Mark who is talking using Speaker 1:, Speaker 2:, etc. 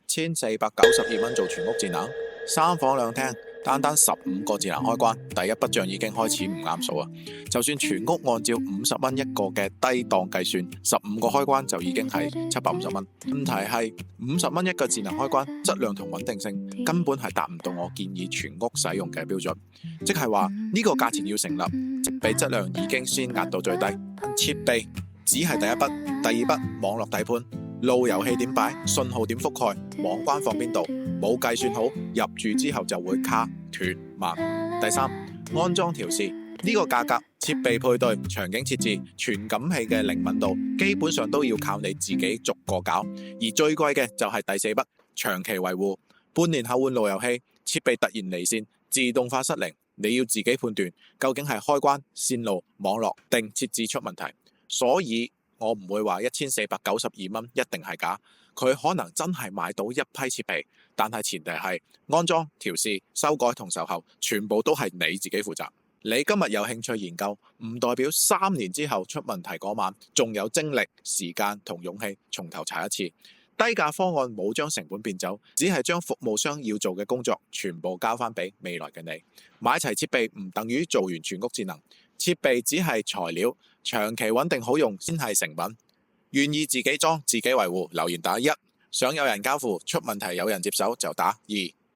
Speaker 1: 1492蚊做全屋智能，3房2廳，單單15個智能開關，第一筆賬已經開始唔啱數啊！就算全屋按照50蚊一個嘅低檔計算，15個開關就已經係750蚊。問題係50蚊一個智能開關，質量同穩定性根本係達唔到我建議全屋使用嘅標準，即係話呢個價錢要成立，設備質量已經先壓到最低，設備只係第一筆，第二筆網絡底盤。路由器點擺，信號點覆蓋，網關放邊度，冇計算好，入住之後就會卡斷慢。第三，安裝調試呢個價格，設備配對、場景設置、傳感器嘅靈敏度，基本上都要靠你自己逐個搞。而最貴嘅就係第四筆，長期維護，半年後換路由器，設備突然離線、自動化失靈，你要自己判斷究竟係開關、線路、網絡定設置出問題。所以我唔會話1492蚊一定係假，佢可能真係買到一批設備，但係前提係安裝、調試、修改同售後全部都係你自己負責。你今日有興趣研究，唔代表3年之後出問題嗰晚仲有精力、時間同勇氣從頭查一次。低價方案冇將成本變走，只係將服務商要做嘅工作全部交翻俾未來嘅你。買齊設備唔等於做完全屋智能，設備只係材料，長期穩定好用先係成品。願意自己裝自己維護，留言打1；想有人交付，出問題有人接手就打2。